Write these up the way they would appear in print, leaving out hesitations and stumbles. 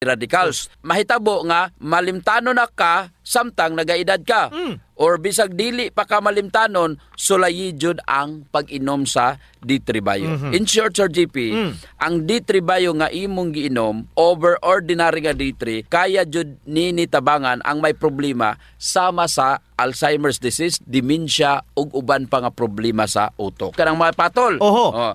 radicals. Mahitabo nga malimtanon na ka samtang nagaedad ka. Or bisag dili pa ka malimtanon, sulayi jud ang pag-inom sa D3 Bio. In short, Sir GP, ang D3 Bio nga imong giinom over ordinary nga D3, kaya jud ninitabangan ang may problema sama sa Alzheimer's disease, dementia ug uban pa nga problema sa utok. Kanang mga patol.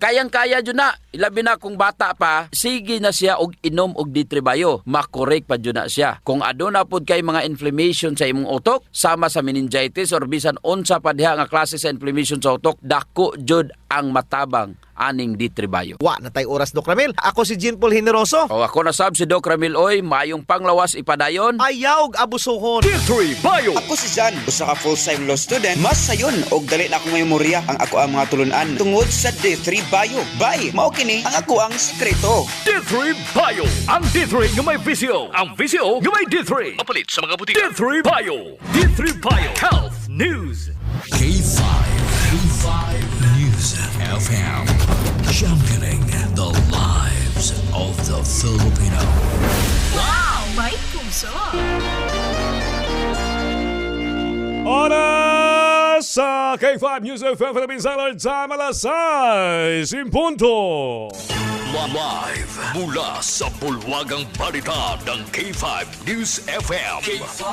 Kayang-kaya jud na. Ilabi na kung bata pa, sige na siya og inom og D3 Bio. Makorek pa jud na siya. Kung aduna pud kay mga inflammation sa imong utok, sama sa meningitis or bisan unsa pa diha nga klase sa inflammation sa utok, dako jud ang matabang aning D3 Bio. Wa na tay oras, Doc Ramil. Ako si Jean Paul Generoso. O ako na sab si Doc Ramil Oy, maayong panglawas ipadayon. Ayaw og abusohon. D3 Bio. Ako si Jan, usa ka full-time law student. Mas sayon og dali na ako memorya ang ako ang mga tulunan tungod sa D3 Bio. Bye, mao kini ang ako ang sekreto. D3 Bio. Ang D3 nga may visyo. Ang visyo nga may D3. Mapalit sa mga butika. D3 Bio. D3 Bio. Health News. K5 News FM. Championing the lives of the Filipino. Wow! May puso! Oras sa K5 News FM Philippines Standard Time, alas 6 in punto. Live mula sa bulwagang balita ng K5 News FM. K5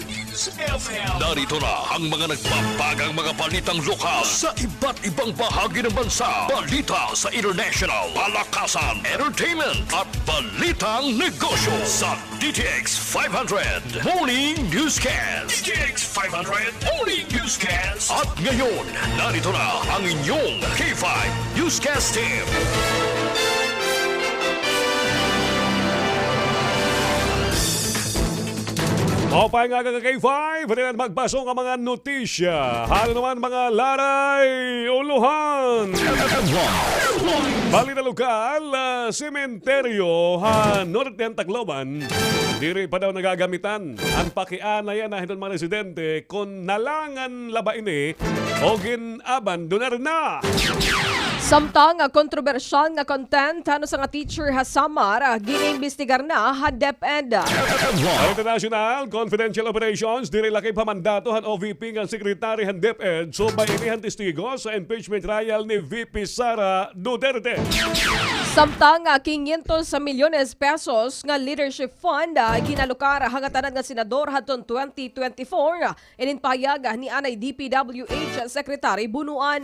News FM. Narito na ang mga nagpapagang mga balitang lokal sa iba't ibang bahagi ng bansa. Balita sa international, palakasan, entertainment at balitang negosyo sa DTX500 Morning Newscast. DTX500 Morning Newscast. At ngayon, narito na ang inyong K5 Newscast team. Mapay nga ka K5, rin magpasok ang mga notisya. Halo naman mga laray, uluhan. Balita lokal, sementeryo, Norte ng Tacloban. Diri pa daw nagagamitan. Ang pakianayan na hitong mga residente kung nalangan labaini o ginabandonar na. Samtang kontrobersyal nga content ano sa nga teacher hasamar giniimbestigar na ha DepEd. International Confidential Operations diri lakay pamandato han OVP nga sekretary han DepEd so bainihan testigo sa impeachment trial ni VP Sara Duterte. Samtang 500 sa milyones pesos nga leadership fund ginalukar hangatanan nga senador hadtong 2024 ininpahayag ni anay DPWH Secretary Bunuan.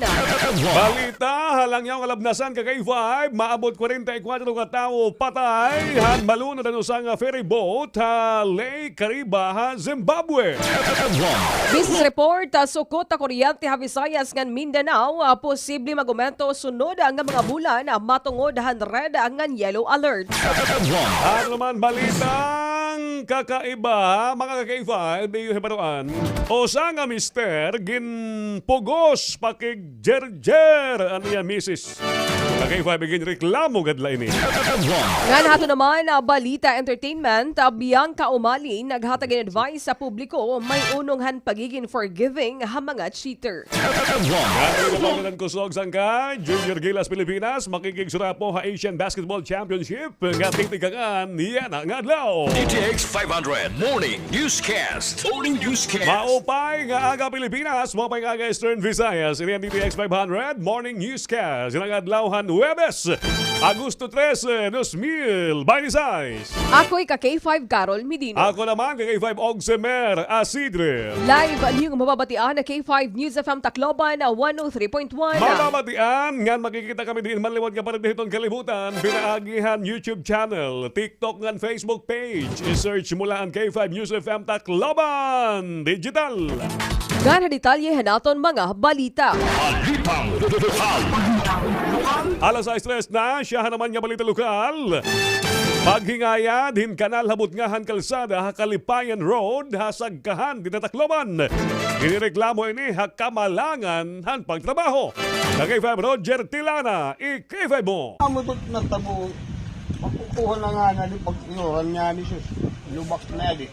Balita halang yaw kalabnasan ka K5 maabot 44 ka tawo patay han malunod ano sa nga ferry boat Lake Kariba Zimbabwe. Business report sukot ta kuryente ha Visayas ngan Mindanao posible magumento sunod nga mga bulan matungod han red ngan yellow alert. Ano naman balitang kakaiba mga K5 biyo hebaruan o sa nga mister ginpugos pakig jerjer ano yan misis. K5 bigin reklamo gadla ini. Ngan hato naman balita entertainment Bianca Umali naghatag ng advice sa publiko may unonghan pagiging forgiving ha mga cheater. Gano'n kusog sangka Junior Gilas Pilipinas makikigsura po ha Asian Basketball Championship nga titigangan yan ang adlaw. DTX500 Morning Newscast. Morning Newscast. Maupay nga aga Pilipinas, maupay nga aga Eastern Visayas. Ini ang DTX500 Morning Newscast. Ilang adlawhan Huwebes, Agosto 13, 2026. Ako'y ka K5 Carol Medino. Ako naman ka K5 Ogsimer Acidre. Live niyong mababatian na K5 News FM Tacloban 103.1. Mababatian, nga makikita kami din manliwad ka pa rin ditong kalibutan. Pinaagihan YouTube channel, TikTok nga Facebook page. I-search mo lang ang K5 News FM Tacloban Digital. Gan detalye hanaton mga balita. Balitang lokal. Alas 6 na, siya naman nga balita lokal. Paghingaya din kanal habot ngahan kalsada Kalipayan Road hasagkahan din Tacloban. Inireklamo ini hakamalangan han pagtrabaho. K5 Roger Tilana, i-K5 mo. Amot na tabo. Makukuha na nga na di pag-inuran niya ni sus. Lubak na di.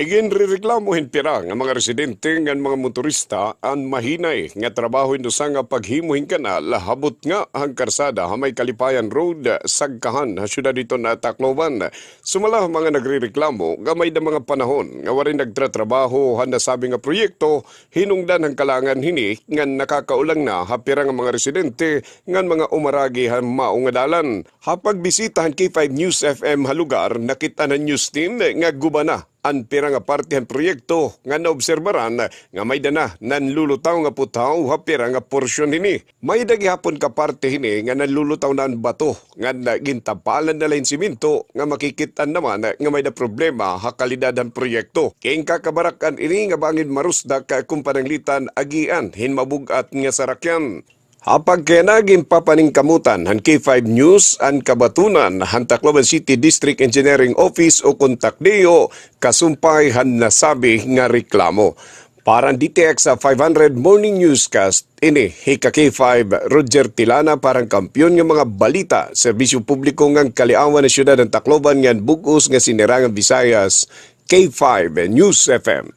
Iginrereklamohin pira nga mga residente nga mga motorista ang mahinay nga trabaho sa nga paghimuhin kanal habot nga ang karsada hamay Kalipayan Road sagkahan syudad dito na Tacloban. Sumala mga nagrereklamo nga may da mga panahon nga warin nagtratrabaho handa sabi nga proyekto hinungdan ang kalangan hini nga nakakaulang na hapira nga mga residente nga mga umaragi mao nga dalan. Hapag bisitahan K5 News FM halugar nakita na news team nga gubana ang pira nga partihan proyekto nga naobserbaran nga may dana nanlulutaw nga putaw hapira nga porsyon hini. May dagihapon ka parte hini nga nanlulutaw na ang bato nga gintapalan na lain siminto nga makikitan naman nga may da problema hakalidad ang proyekto. King kakabarakan ini nga bangin marusda ka kumpananglitan agian hinmabugat nga sarakyan. Hapag kaya naging papaningkamutan han K5 News ang kabatunan han Tacloban City District Engineering Office o kontakdeyo kasumpay han nasabi nga reklamo. Parang DTX500 Morning Newscast, ini hika K5 Roger Tilana parang kampyon ng mga balita, serbisyo publiko ng kaliawan na syudad ng Tacloban ng bugos nga sinirangan Visayas, K5 News FM.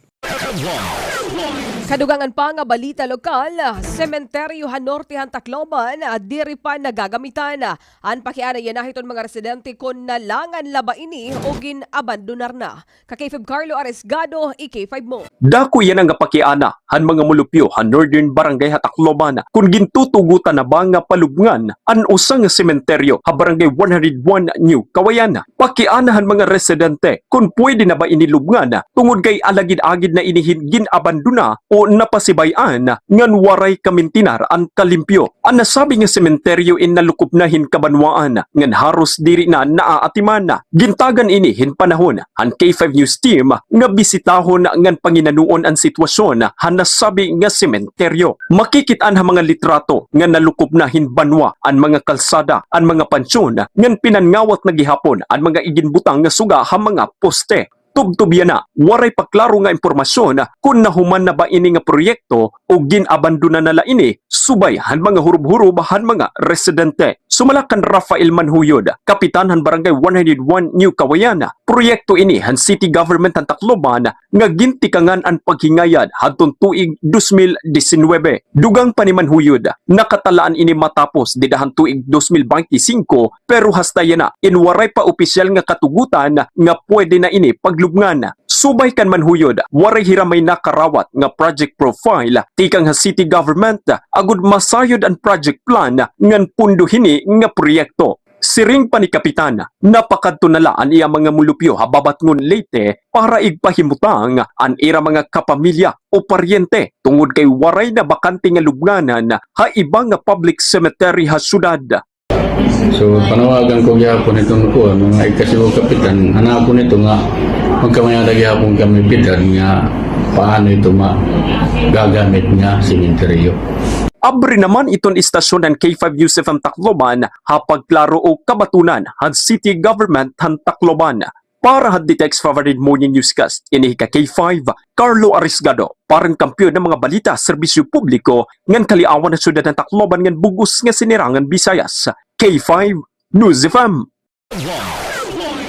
Kadugangan pa nga balita lokal, sementeryo han Norte han Tacloban, diri pa nagagamitan. An pakiana yan nahiton mga residente kon nalangan laba ini o ginabandonar na. Ka-K5 Carlo Aresgado, i-K5 mo. Dako yan ang pakiana han mga mulupyo han Northern Barangay ha Tacloban kung gintutugutan na ba nga palubngan an usang sementeryo ha Barangay 101 New Kawayan. Pakiana han mga residente kung pwede na ba inilubngan tungod kay alagid-agid na inihin ginabandona o napasibayan ngan waray kamintinar ang kalimpyo. Ang nasabi nga sementeryo in nalukup na hin kabanwaan ngan haros diri na naaatiman. Gintagan ini hin panahon ang K5 News team nga bisitahon ngan panginanuon ang sitwasyon han nasabi nga sementeryo. Makikitaan ha mga litrato nga nalukup na hin banwa ang mga kalsada, ang mga pansyon ngan pinangawat na gihapon ang mga iginbutang nga suga ha mga poste. Tubtubyan na, waray paklaro nga impormasyon kung nahuman na ba ini nga proyekto o ginabandona na la ini, subay han mga hurub-hurub han mga residente. Sumalakan Rafael Manhuyod, Kapitan han Barangay 101 New Kawayan, proyekto ini han City Government han Tacloban nga gintikangan ang paghingayad hadtong tuig 2019. Dugang pa ni Manhuyod, nakatalaan ini matapos didahan tuig 2025 pero hastayan na inwaray pa opisyal nga katugutan nga pwede na ini paglubngan. Subay kan Manhuyod, waray hiramay nakarawat nga project profile tikang ha city government agud masayod ang project plan ngan pundo hini nga proyekto. Siring pa ni Kapitan, napakadto nala ang iya mga mulupyo hababat ngun Leyte para igpahimutang an ira mga kapamilya o paryente tungod kay waray na bakante nga lubnganan ha iba nga public cemetery ha syudad. So panawagan ko gyapon itong ko mga ikasibo kapitan hanapon ito nga magkamaya gyapon kami pitan nga paano ito magagamit nga sementeryo. Abri naman iton istasyon ng K5 News FM Tacloban hapagklaro o kabatunan han City Government han Tacloban. Para han DTX500 Morning Newscast, ini ka K5 Carlo Arisgado, parang kampyon ng mga balita serbisyo publiko ngan kaliawan na syudad ng Tacloban ngan bugos nga sinirangan Visayas. K5 News FM.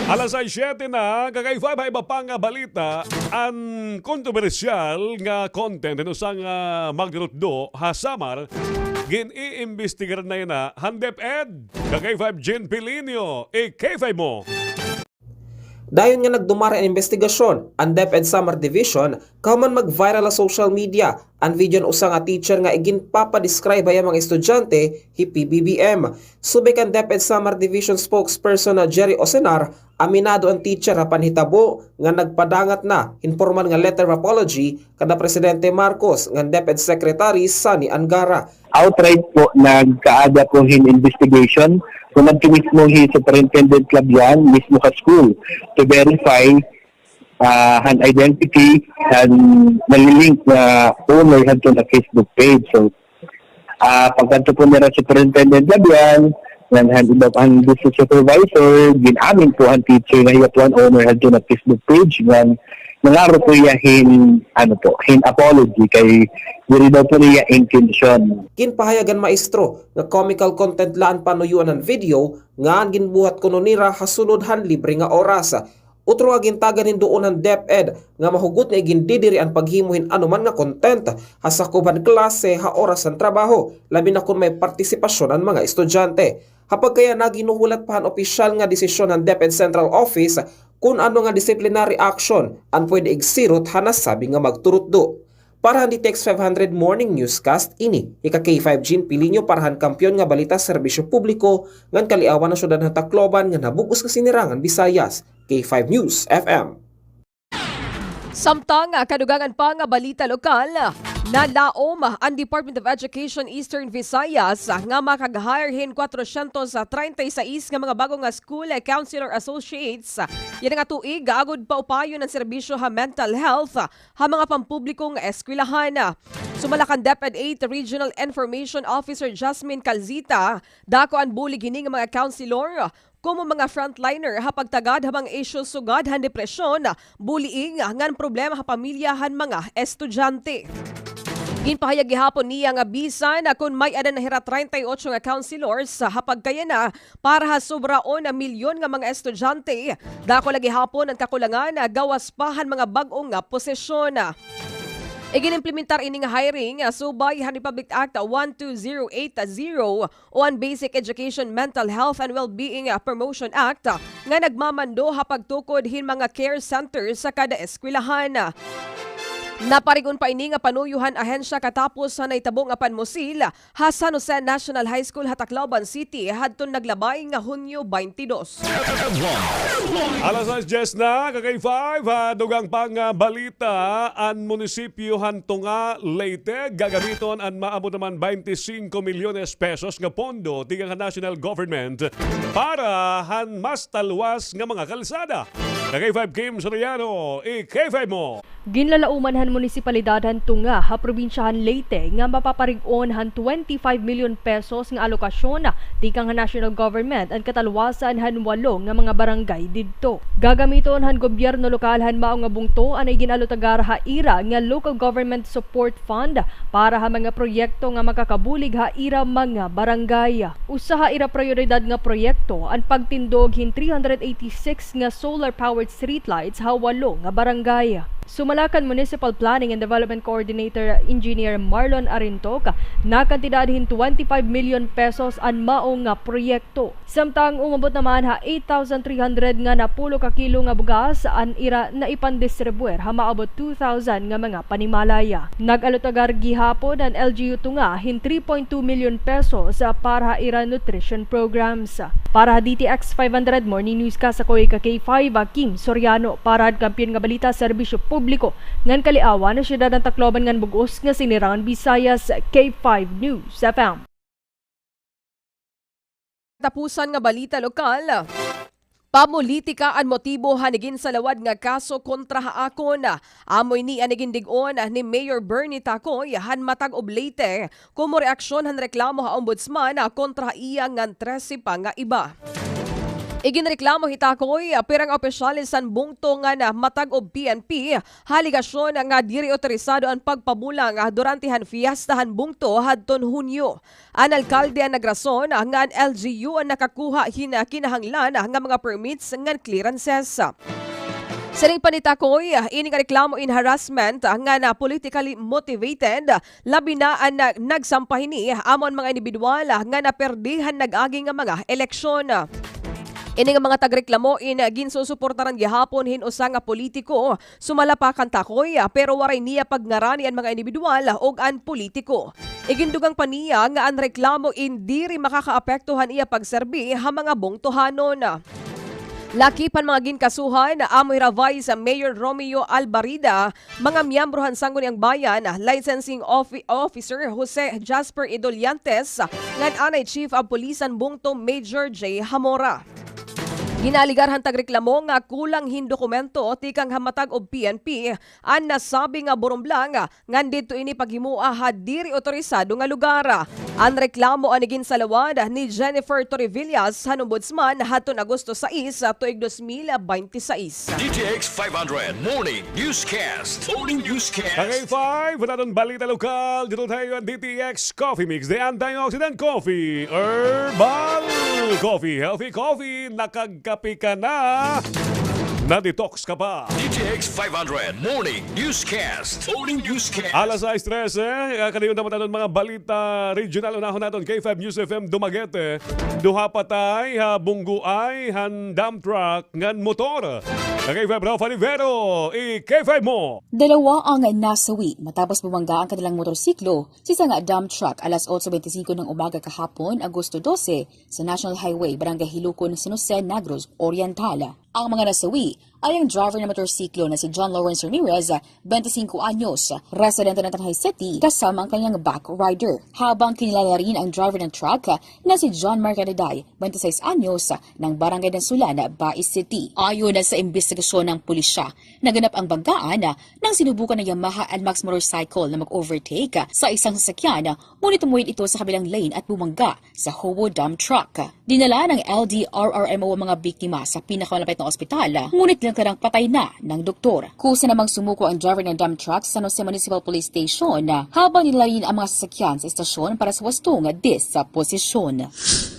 Alas 7 na, Ka-K5 ay iba pang balita ang kontrobersyal nga content ng usang magdurutdo hasamar gin-iimbestigar na yun na handep ed Ka-K5 Jen Pilinio K5 mo. Dayon nga nagdumari ang investigasyon, ang DepEd Summer Division, kauman mag-viral sa social media, ang video ng usang teacher nga igin papadescribe ay mga estudyante, hi PBBM. Subay kan DepEd Summer Division spokesperson na Jerry Osenar, aminado ang teacher hapan hitabo nga nagpadangat na informal nga letter of apology kada Presidente Marcos nga DepEd Secretary Sunny Angara. Outright po nagkaada po hin investigation kung mismo hi Superintendent Club yan, mismo ka school to verify an identity and nalilink na owner hadto na Facebook page. So pagkanto po nila Superintendent Club yan, nanhan iba ang district supervisor, ginamin po ang teacher na hiyatuan owner hadto na Facebook page yan. Nangaro po niya hin apology kay diri daw po niya intention. Ginpahayagan maestro nga comical content laan panuyuan ng video nga ginbuhat kuno nira hasunod han libre nga oras. Utro nga gintagan hindoon ng DepEd nga mahugot nga igindidiri ang paghimuhin anuman nga content hasakuban klase ha oras ng trabaho labi na kung may partisipasyon ang mga estudyante. Hapag kaya naginuhulat pa ang opisyal nga desisyon ng DepEd Central Office kung ano nga disciplinary action ang pwede igsirot hanasabi nga magturot do. Para ang DTX500 Morning Newscast, ini ika-K5 Jean Pilinyo parahan kampyon nga balita serbisyo publiko ngan kaliawan ng syudad ng Tacloban nga nabugos ka sinirangan Visayas. K5 News FM. Samtang kadugangan pa nga balita lokal, nalaom ang Department of Education Eastern Visayas nga makag-hirehin 436 nga mga bagong nga school counselor associates. Yan nga tuig, agod pa upayo ng serbisyo ha mental health ha mga pampublikong eskwelahan. Sumalakan DepEd 8 Regional Information Officer Jasmine Calzita, dako ang bulig hini nga mga counselor como mga frontliner hapagtagad habang issues sugad han depresyon, bullying, ngan problema ha pamilyahan mga estudyante. Ginpahayag gihapon niya nga bisan kung may ada na hira 38 nga counselors hapag kaya na para ha sobraon na milyon nga mga estudyante. Dako lagi hapon ang kakulangan gawas pahan mga bag-ong nga posisyon. Iginimplementar ini nga hiring subay han Republic Act 12080 o ang Basic Education Mental Health and Wellbeing Promotion Act nga nagmamando hapagtukod hin mga care centers sa kada eskwelahan. Naparigon pa ini nga panuyuhan ahensya katapos sa naitabong nga panmusil ha San Jose National High School ha Tacloban City hadton naglabay nga Hunyo 22. Alas 10 na, KA-K5, dugang pang balita, ang munisipyo hantunga Leyte, gagamiton ang maabot naman 25 milyones pesos nga pondo tigang national government para han mas talwas nga mga kalsada. KA-K5 Kim Soriano, i-K5 mo! Ginlalauman han munisipalidad han tunga ha probinsyahan Leyte nga mapaparig-on han 25 million pesos nga alokasyon tikang han national government ang katalwasan han 8 nga mga barangay didto. Gagamiton han gobyerno lokal han mao nga bungto anay ginalotagar ha ira nga local government support fund para ha mga proyekto nga makakabulig ha ira mga barangay. Usa ha ira prioridad nga proyekto ang pagtindog hin 386 nga solar powered streetlights ha 8 nga barangay. Sumalakan Municipal Planning and Development Coordinator Engineer Marlon Arintoc na kantidad hin 25 million pesos ang mao nga proyekto. Samtang umabot naman ha 8,300 nga napulo ka kilo nga bugas an ira na ipandistribuer ha maabot 2,000 nga mga panimalaya. Nag-alutagar gihapon ang LGU tunga hin 3.2 million pesos para ha ira nutrition programs. Para DTX500 Morning Newscast ako KA-K5 Kim Soriano para kampiyon nga balita serbisyo publiko ngan kaliawan na syudad ng Tacloban ngan bugos nga sinirangan Visayas. K5 News FM. Tapusan nga balita lokal. Pamulitika ang motibo hanigin sa lawad nga kaso kontra haakon. Amoy ni anigin dig-on ni Mayor Bernie Tacoy han matag Leyte kumo reaksyon han reklamo ha ombudsman kontra iya ngan 13 pa nga iba. Iginreklamo hitakoy perang opisyalis san bungto nga na matag og PNP haligasyon nga diri otorisado ang pagpabulang durante han fiestahan bungto hadton Hunyo. An alkalde ang nagrason nga ang LGU ang nakakuha kinahanglan nga mga permits ngan clearances. Sining panitakoy, ini nga reklamo in harassment nga na politically motivated, labi na ang nagsampahini amon mga individual nga naperdihan nag-agi nga mga eleksyon. Ini nga mga tagreklamo ginsusuportaran gihapon hin usa nga politiko sumalapakan takoy pero waray niya pagngarani ang mga individual og an politiko. Igindugang paniya nga ang reklamo diri makakaapektuhan iya pagserbi ha mga bungtuhanon. Laki pan mga ginkasuhan amoy ravay sa Mayor Romeo Albarida, mga miyembrohan sangguniang bayan, licensing officer Jose Jasper Idoliantes, ngan anay Chief of Police ang bungto Major J. Hamora. Ginaligarhan tagreklamo nga kulang hin dokumento tikang hamatag og PNP an nasabi nga buromblang ngan dito ini paghimua diri otorisado nga lugar. Ang reklamo anigin sa lawad ni Jennifer Torrevillas hanombudsman haton Agosto 6 tuig 2026. DTX500 Morning Newscast. Morning Newscast. KA-K5, naton balita lokal dito tayo ang DTX Coffee Mix, the antioxidant coffee, herbal coffee, healthy coffee, nakagkape ka na. na-detox ka pa. DTX500 Morning Newscast. Morning Newscast. Alas 6:13, kanina naman natin mga balita regional. Unahon natin K5 News FM Dumaguete. Duha patay, bungguay, dump truck, ngan motor. K5 Rafa Olivero, K5 mo. Dalawa ang nasawi matapos bumangga ang kanilang motorsiklo sa isang dump truck alas 8:25 ng umaga kahapon, Agosto 12, sa National Highway, Barangay Hilukon, San Jose, Negros Oriental. Ang mga nasawi ay ang driver ng motorsiklo na si John Lawrence Ramirez, 25 anyos, residente ng Tanay City, kasama ang kanyang back rider. Habang kinilala rin ang driver ng truck na si John Marcariday, 26 anyos, ng Barangay ng Sulan, Bais City. Ayon na sa investigasyon ng pulisya, naganap ang banggaan nang sinubukan ng Yamaha NMAX motorcycle na mag-overtake sa isang sasakyan, ngunit tumuwid ito sa kabilang lane at bumangga sa Hobo dump truck. Dinala ng LDRRMO ang mga biktima sa pinakamalapit na ospital, ngunit lang patay na ng doktor. Kusa namang sumuko ang driver ng dump truck sa San Jose Municipal Police Station habang nilayin ang mga sasakyan sa istasyon para sa wastong disposisyon.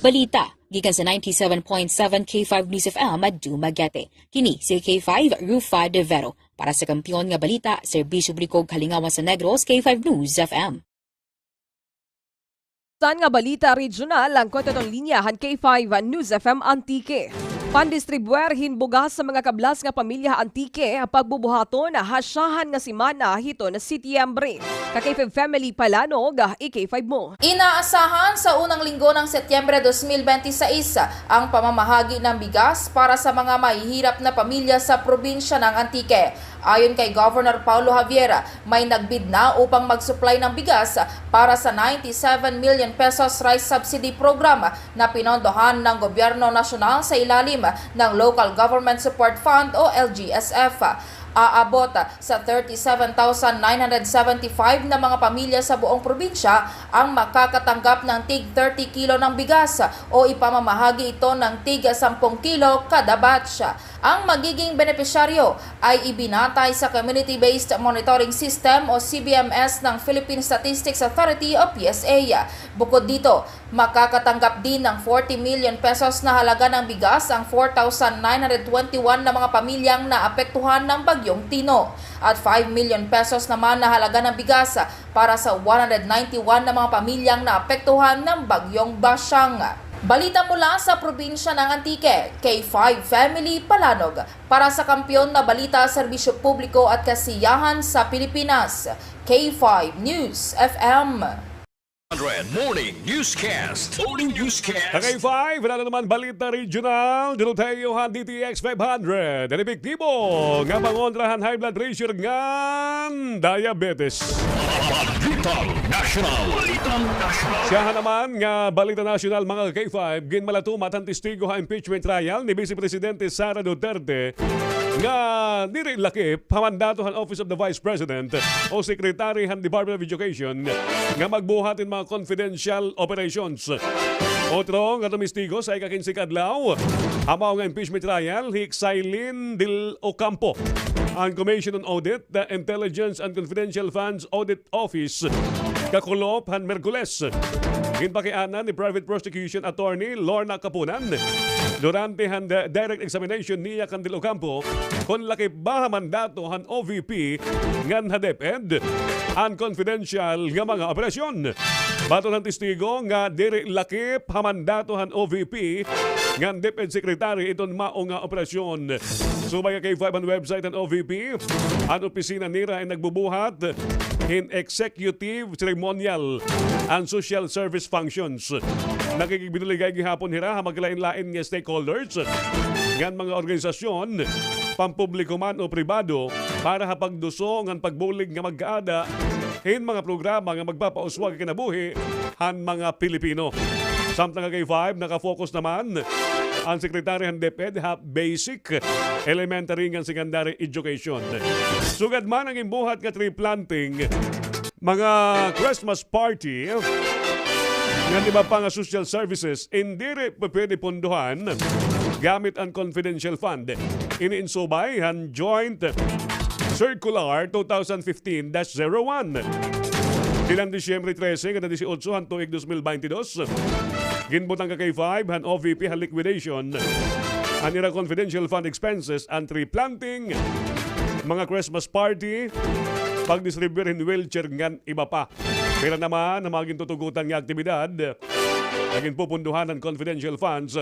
Balita gikan sa 97.7 K5 News FM at Dumaguete. Kini si K5 Rufa De Vero. Para sa kampiyon nga balita, Serbisyo Publiko Kalingawan sa Negros, K5 News FM. Saan nga balita regional ang kwento ng linyahan K5 News FM Antique. Pandistribuerhin bugas sa mga kablas nga pamilya Antique pagbubuhaton hasyahan nga simana hito na Setyembre. Ka-K5 Family Palanog, K5 mo. Inaasahan sa unang linggo ng Setyembre 2026 ang pamamahagi ng bigas para sa mga mahihirap na pamilya sa probinsya ng Antique. Ayon kay Governor Paulo Javier, may nagbid na upang mag-supply ng bigas para sa 97 million pesos rice subsidy program na pinondohan ng Gobyerno Nasyonal sa ilalim ng Local Government Support Fund o LGSF. Aabot sa 37,975 na mga pamilya sa buong probinsya ang makakatanggap ng tig 30 kilo ng bigas o ipamamahagi ito ng tig 10 kilo kada batch. Ang magiging benepisyaryo ay ibinatay sa Community-Based Monitoring System o CBMS ng Philippine Statistics Authority o PSA. Bukod dito, makakatanggap din ng 40 million pesos na halaga ng bigas ang 4,921 na mga pamilyang naapektuhan ng bagyong Tino at 5 million pesos naman na halaga ng bigas para sa 191 na mga pamilyang naapektuhan ng bagyong Basyang. Balita mula sa probinsya ng Antique, K5 Family Palanog. Para sa kampiyon na balita, serbisyo publiko at kasiyahan sa Pilipinas, K5 News FM. Morning Newscast. Morning Newscast. K5, wala na naman balita regional. Dinuteyohan DTX500. Ang epektibo nga mangontrahan high blood pressure ngan diabetes. Balitang National. Siya naman nga balita national mga K5, ginmalatumat ang testigo ha impeachment trial ni Vice Presidente Sara Duterte nga diri lakip hamandato han Office of the Vice President o Secretary han Department of Education nga magbuhat in mga confidential operations. Otro nga tumistigo sa ika-15 kadlaw amaw nga impeachment trial Hiksailin Del Ocampo ang Commission on Audit, the Intelligence and Confidential Funds Audit Office kakulop han Merkules. Ginpakianan ni Private Prosecution Attorney Lorna Capunan durante han direct examination niya kan Del Ocampo kon laki ba mandato han OVP ngan hadeped ang confidential nga mga operasyon. Bato ng testigo nga diri lakip hamandato han OVP ngan DepEd Secretary iton mao nga operasyon. Subay kay 5 ang website ng OVP, ang opisina nira ay nagbubuhat in executive, ceremonial, and social service functions. Nakikibinuligay gihapon hira maglain-lain nga stakeholders ngan mga organisasyon, pampubliko man o pribado para hapagduso ngan pagbulig nga magkaada hin mga programa nga magpapauswag kinabuhi han mga Pilipino. Samtang kay 5 nakafocus naman ang Secretary ng DepEd basic, elementary and secondary education. Sugad man ang imbuhat nga tree planting, mga Christmas party, nga di ba pa nga social services, hindi pwede punduhan gamit ang confidential fund. Iniinsubay ang Joint Circular 2015-01. Dilang Disyembre 13, kada 18, han tuig 2022, ginbutang ka kay 5, han OVP, han liquidation, anira confidential fund expenses and tree planting, mga Christmas party, pagdistribute in wheelchair ngan iba pa. Pero naman, ang maging tutugutan nga aktibidad, naging pupunduhan ng confidential funds,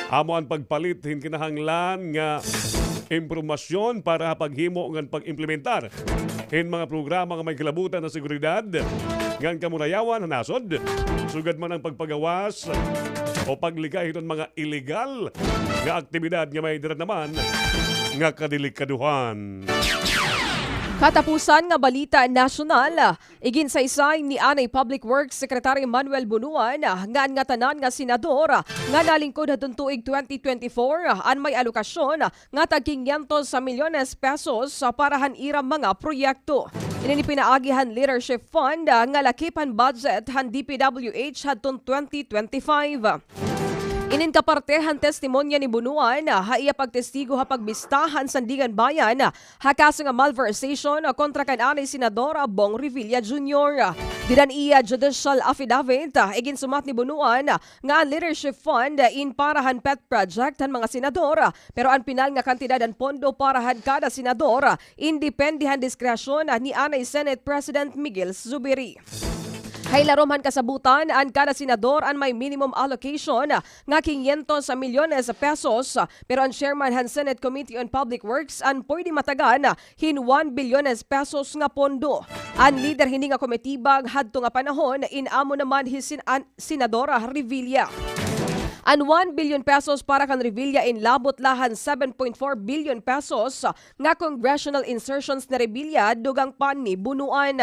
amo ang pagpalit hin kinahanglan nga impormasyon para paghimo ngan pag-implementar hin mga programa nga may kilabutan na seguridad ngan kamurayawan nasod sugad man ang pagpagawas o paglikay iton mga illegal nga aktibidad nga may dira naman nga kadelikaduhan. Katapusan nga balita nasyonal, iginsaysay ni Anay Public Works Secretary Manuel Bunuan nga tanan nga senador nga nalingkod hadtong tuig 2024 an may alokasyon nga tag 500 milyones pesos para iram mga proyekto. Ini pinaagihan leadership fund nga lakipan budget han DPWH hadtong 2025. Inin kapartehan testimonya ni Bunuan haiya pagtestigo ha pagbistahan sandigan bayan hakaso nga malversation kontra kan anay senador Bong Revilla Jr. Didan iya judicial affidavit igin sumat ni Bunuan nga ang leadership fund in parahan pet project han mga senador pero ang pinal nga kantidad ang pondo parahan kada senador independihan diskresyon ni anay Senate President Miguel Zubiri. Haylaroman kasabutan ang kada senador ang may minimum allocation nga 500 milyones pesos pero ang chairman han Senate Committee on Public Works ang pwede matagan hin 1 bilyones pesos nga pondo. Ang leader hindi nga komitibag hadto nga panahon inamo naman hisin an senadora Revilla. Ang 1 billion pesos para kan Revilla in labot lahan 7.4 billion pesos nga congressional insertions na Revilla dugang pan ni Bunuan.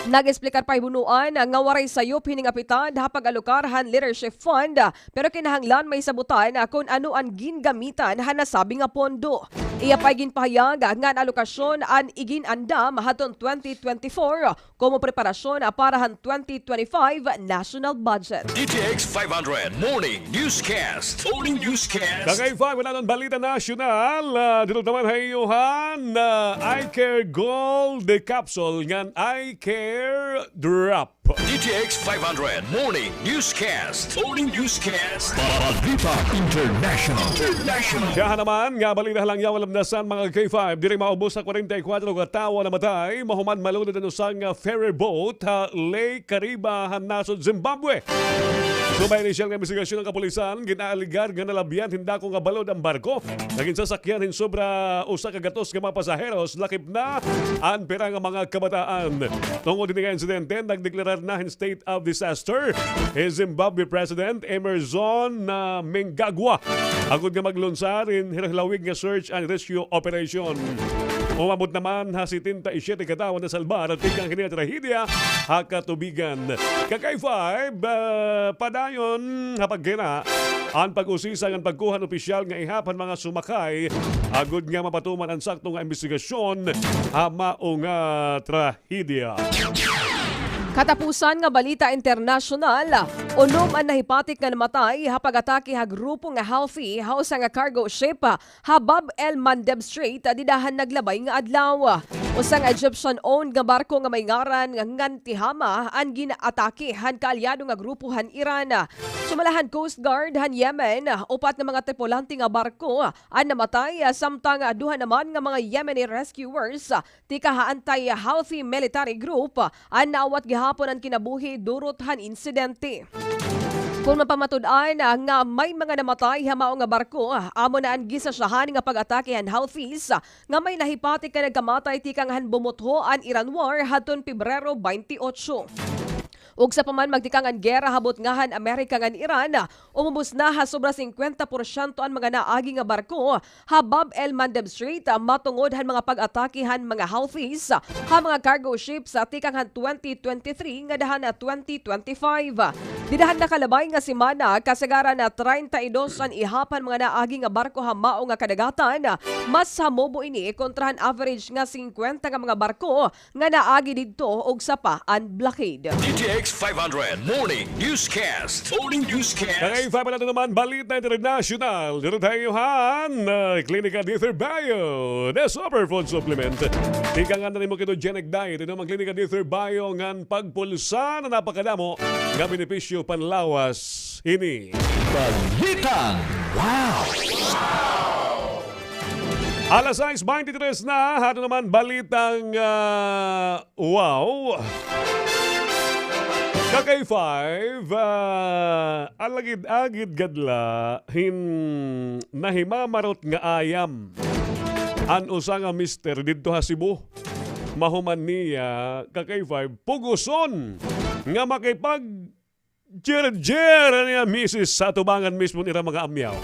Nag-explicar pa Bunuan nga waray sayop hining apitan hapag alukarhan leadership fund pero kinahanglan may sabutan kung ano ang gingamitan hanasabi nga pondo. Iya pa'y ginpahayag nga ang alokasyon an igin andam haton 2024 como preparasyon para han 2025 national budget. DTX500 Morning Newscast. Morning Newscast. KA-K5 wala ng balita nasyonal. Dito naman hayuhan I Care Gold Capsule ngan I Care Drop. DTX500 Morning Newscast. Morning Newscast. Balita International. Siya naman nga balita lang yaw alamdasan mga K5 diri maubos sa 44 nga tawo na matay mahuman malunod ang usang ferry boat Lake Kariba nasod Zimbabwe. So may inisyal nga investigasyon ng kapulisan ginaaligar nga nalabyan hinda ko nga balod ang barko. Naging sasakyan hin sobra usa ka gatos nga mga pasaheros lakip na ang pera nga mga kabataan. Tungod din nga insidente nagdeklarar na hin state of disaster Zimbabwe President Emerson Mnangagwa. Agud nga maglunsar in hilawig nga search and rescue operation. Umabot naman ha 77 katawan na salbar at tikang kini trahedya hakatubigan. KA-K5 padayon hapag gina ang pag-usisa ng pagkuhan opisyal nga ihapan mga sumakay agud nga mapatuman ang sakto nga investigasyon mao nga trahedya. Katapusan nga balita internasyonal, unom ang nahipatik nga namatay hapag atake ha grupo nga Houthi hausa nga cargo ship habab El Mandeb Strait didahan naglabay nga adlaw. Usang Egyptian-owned nga barko nga may ngaran nga Ngantihama ang ginaatake han kaalyado nga grupo han Iran. Sumalahan Coast Guard han Yemen, upat nga mga tripulante nga barko ang namatay samtang duha naman nga mga Yemeni rescuers tika haantay Houthi military group ang naawat gihapon ang kinabuhi durot han insidente. Kung mapamatud-an nga may mga namatay hamao nga barko, amo na ang gisasyahan nga pag-atake han Houthis nga may nahipatik ka nagkamatay tikang han bumutho ang Iran War hadton Pebrero 28. Ug sa paman magtikang ang gera habot ngahan Amerika ngan Iran, umubos na ha sobra 50% ang mga naagi nga barko habab El Mandeb Strait matungod han mga pag-atake han mga Houthis ha mga cargo ships sa tikang han 2023 nga dahan na 2025. Didahan na kalabay nga semana kasagaran na 32 ang ihapan mga naagi nga barko ha mao nga kadagatan mas hamobo ini kontra han average nga 50 nga mga barko nga naagi didto og sapa an blockade. DTX500 Morning Newscast. Morning Newscast. KA-K5 na naman balita international. Dito tayo han Klinika Dither Bio the Superfood Supplement. Ika nga na mo ketogenic diet ito ang Klinika Dither Bio ngan pagpulsa na napakadamo nga benepisyo panlawas ini. Balitang Alas 6:23 na, ano naman balitang wow. KA-K5, alagid-agid gadla, nahimamarot nga ayam. An usa nga mister didto ha Cebu. Mahuman niya, KA-K5, puguson nga makipag jer-jer niya misis sa tubangan mismo nila mga amyaw.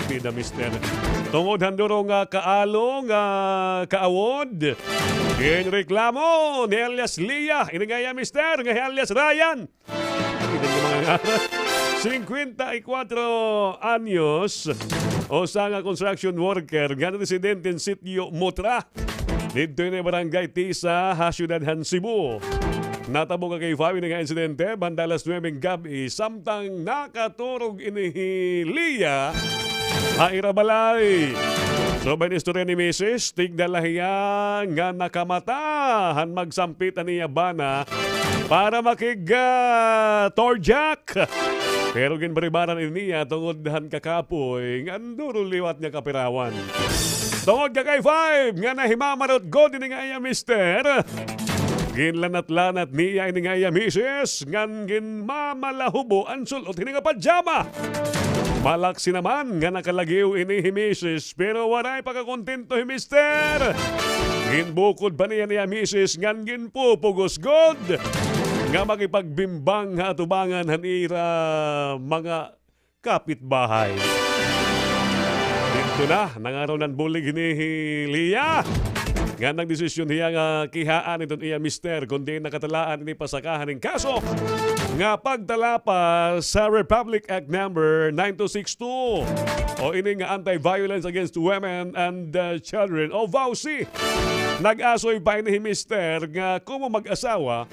Hindi na mister. Tungod handuro nga kaalo nga kaawod. Reklamo ni alias Lia. Inigaya mister nga alias Ryan. Hindi mga nga. 54 anyos o sa nga construction worker nga residente in sitio Motra. Dito na barangay Tisa, Hasyudadhan, Cebu. Natabo ka kay Fabi nga insidente, bandalas 9 gabi, samtang nakaturog inihi Lia, haira balay. So, ba istorya ni Mrs. Tigdalahiya nga nakamatahan magsampit niya bana para torjak. Pero ginbaribaran niya tungod han kakapoy nga anduro liwat niya kapirawan. Tungod ka kay 5 nga nahimamarot god ini nga iya mister. Ginlanat-lanat niya ini nga iya Mrs. Ngan ginmamalahubo ang sulot ini nga pajama. Malaksi naman nga nakalagiw ini himisis pero waray pagkakontento himister. Ginbukod ba niya misis ngan ginpupugos god. Nga makipagbimbang nga atubangan hanira mga kapitbahay. Dito na, nangaraw ng bulig ni Lia. Nga nagdesisyon niya nga kihaan itong iya mister kundi nakatalaan ini pasakahan ng kaso nga pagtala pa sa Republic Act number 9262 o ini nga Anti-Violence Against Women and Children o VAUSI. Nag-asoy pa ini mister nga kumo mag-asawa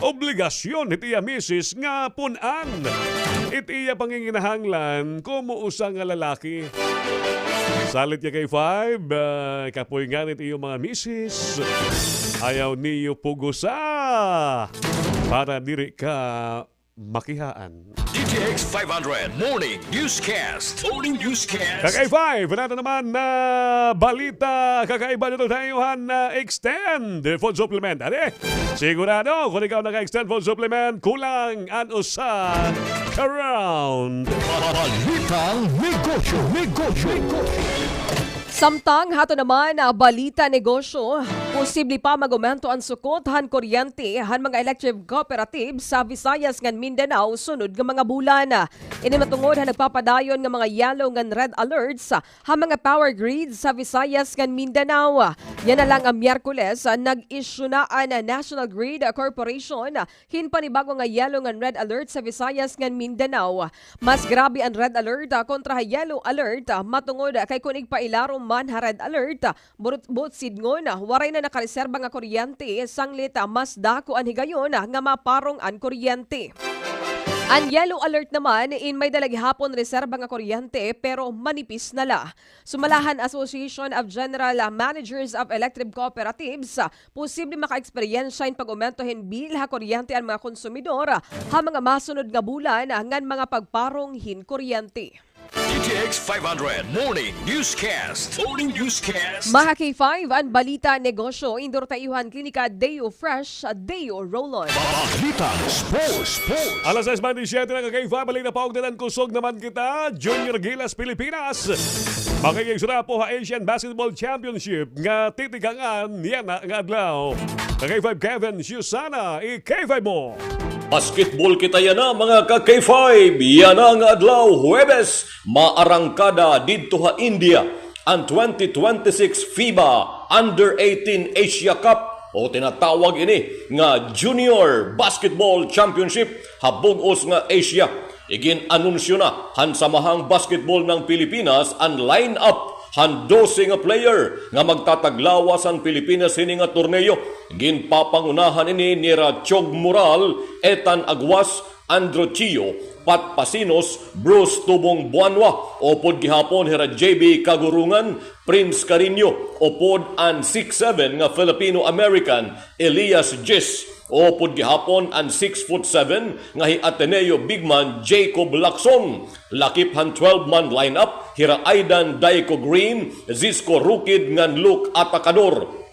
obligasyon iti iya misis nga punan. Iti iya panginginahanglan kumo usa nga lalaki. Salit niya kay 5, kapoy nga iti iyo mga misis. Ayaw niyo pugusa para diri ka makihaan. DTX500 Morning Newscast. Morning Newscast. KA-5, nato naman na balita kakaiba nito tayuhan na extend food supplement. Ade, sigurado kung ikaw naka-extend food supplement, kulang an usa around. Balitang negosyo. Samtang hato naman balita negosyo, posible pa magumento ang sukot han kuryente han mga electric cooperatives sa Visayas ngan Mindanao sunod nga mga bulan. Ini matungod han nagpapadayon nga mga yellow ngan red alerts han mga power grids sa Visayas ngan Mindanao. Yan na lang ang Miyerkules nag-issue na ang National Grid Corporation hinpanibago nga yellow ngan red alert sa Visayas ngan Mindanao. Mas grabe ang red alert kontra yellow alert matungod kay kunig pailarom man ha red alert, but sidngon, waray na nakareserba nga kuryente, sanglit mas dako ang higayon nga maparong ang kuryente. Ang yellow alert naman, in may dalagi hapon reserba nga kuryente pero manipis na la. Sumalahan Association of General Managers of Electric Cooperatives, posible maka-eksperyensya in pag-umentohin bil ha kuryente ang mga konsumidor ha mga masunod nga bulan ngan mga pagparong hin kuryente. DTX500 Morning Newscast. Morning Newscast. Mga K5, ang balita negosyo, Indoor Tayuhan Klinika Deo Fresh, Deo Roll-On. Balitang sports. Alas 6:27 na KA-5, balita pa og kusog naman kita, Junior Gilas, Pilipinas. Makikigsura po ha Asian Basketball Championship nga titigangan yan na nga adlaw. KA-5 Kevin Susana, i-K5 mo. Basketball kita yana mga ka-K5, yana nga adlaw Huwebes, maarangkada didto ha India ang 2026 FIBA Under-18 Asia Cup o tinatawag ini nga Junior Basketball Championship habugos nga Asia. Igin-anunsyo na han samahang basketball ng Pilipinas ang line-up han 12 nga player nga magtataglawas ang Pilipinas hini nga torneo. Ginpapangunahan ini ni Chog Moral, Etan Agwas, Androchio, Pat Pasinos, Bruce Tubong Buanwa, opod gihapon hira JB Kagurungan, Prince Carino, opod an 6'7" nga Filipino-American Elias Jis, opod gihapon an 6'7" nga hi Ateneo Bigman Jacob Lacson. Lakip han 12-man lineup hira Aidan Daiko Green, Zisco Rukid ngan Luke Atacador.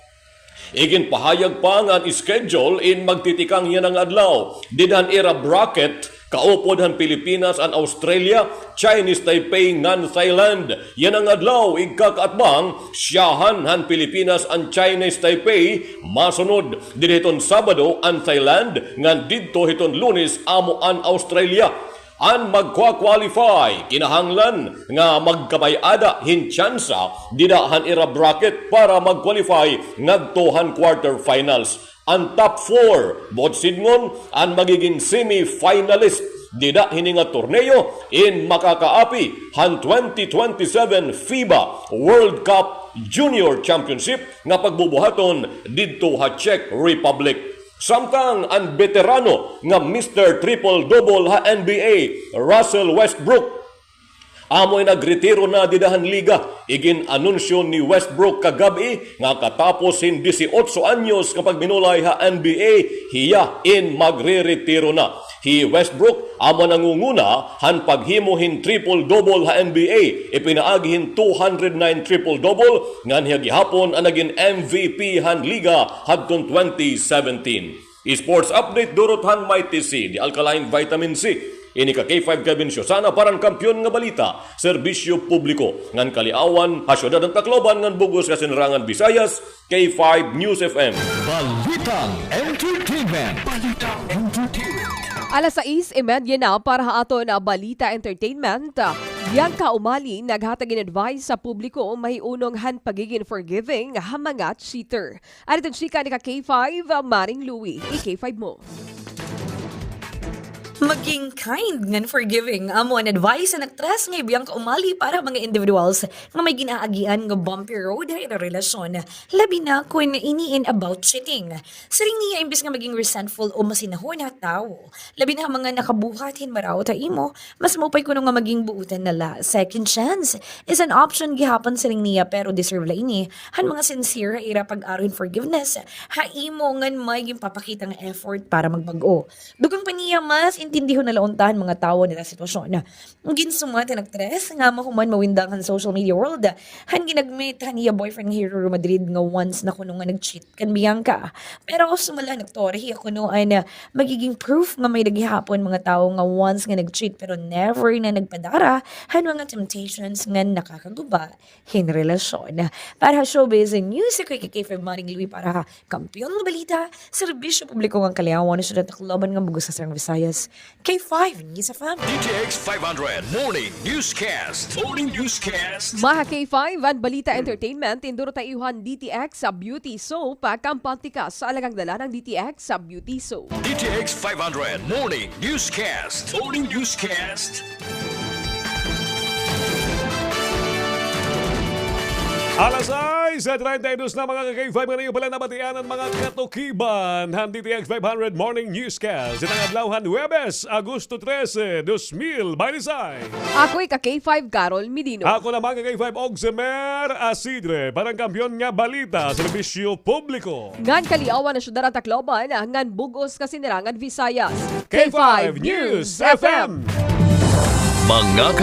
Igin pahayag pa nga schedule in magtitikang yan ang adlaw. Didhan era bracket, kaupod han Pilipinas and Australia, Chinese Taipei ngan Thailand. Yan ang adlaw, igkakaatbang, siyahan han Pilipinas and Chinese Taipei, masunod. Didhiton Sabado ang Thailand, ngan didto hiton Lunes amo an Australia. An magkwa-qualify, kinahanglan nga magkabayada hinchansa didahan ira bracket para mag-qualify ngadtohan quarterfinals. Ang top 4, botsidngon, ang magiging semi-finalist dida hininga torneo in makakaapi han 2027 FIBA World Cup Junior Championship nga pagbubuhaton didto ha Czech Republic. Samtang ang veterano nga Mr. Triple-Double ha NBA, Russell Westbrook, amoy nagretiro na didahan liga. Igin anunsyo ni Westbrook kagabi nga katapos hin 18 anyos kapag minulay ha NBA, hiya in magre-retiro na. Hi Westbrook amo nangunguna han paghimuhin triple-double ha NBA. Ipinaagihin 209 triple-double ngan hiya gihapon ang naging MVP han liga hadtong 2017. Sports update durot han Mighty C, di Alkaline Vitamin C. Ini ka KA-K5 Kevin Siosana parang kampyon nga balita, serbisyo publiko ngan kaliawan, hasyudad ng Tacloban ngan bugos kasinrangan Visayas, KA-5 News FM. Balitang Entertainment. Balitang Entertainment. Alas 6:30 na para ato na Balita Entertainment. Yang kaumali naghatagin advice sa publiko mahiunong han pagiging forgiving ha mga cheater. At itong chika ni K5, Maring Louie. K5 mo. Maging kind ngan forgiving amo an advice sa nagtras nga ibiyang kaumali para mga individuals nga may ginaagian nga bumpy road ay relasyon. Labi na kung iniin about cheating. Siring niya imbis nga maging resentful o masinahon na tao. Labi na mga nakabuhatin maraw ta imo, mas maupay kuno nga maging buutan nala. Second chance is an option gihapon siring niya pero deserve la ini. Han mga sincere ira pag-aron forgiveness. Ha imo ngan may papakita nga effort para magbago. Dugang pa niya mas intindihon na launtahan mga tao nila sitwasyon. Ang ginsumati nagtres nga mahuman mawindang ang social media world. Han ginagmit han iya boyfriend Hero Madrid nga once na kuno nga nag-cheat kan Bianca. Pero sumala nagtori kuno ay na magiging proof nga may naghihapon mga tao nga once nga nag-cheat pero never na nagpadara han mga temptations nga nakakaguba hin relasyon. Para showbiz and news ako kay Maring Louie para kampyon nga balita, serbisyo publiko nga kaliawan sa Tacloban nga bugos sa Sarang Visayas. K5 News FM. DTX500 Morning Newscast. Morning Newscast. Maha K5 ang Balita Entertainment, induro tayuhan DTX sa Beauty Soap, kampantika sa alagang dala ng DTX sa Beauty Soap. DTX500 Morning Newscast. Morning Newscast. Alas 6:32 na mga K5 ngayon pala nabatian ang mga katukiban ng DTX500 Morning Newscast. Itang adlawhan Huwebes, Agosto 13, 2026. Ako'y K5 Carol Medino. Ako naman K5 Ogsimer Acidre, parang kampyon nga balita, serbisyo publiko. Ngan kaliawan na syudad at Tacloban, ngan bugos kasinirangan Visayas. K5 News FM. Mga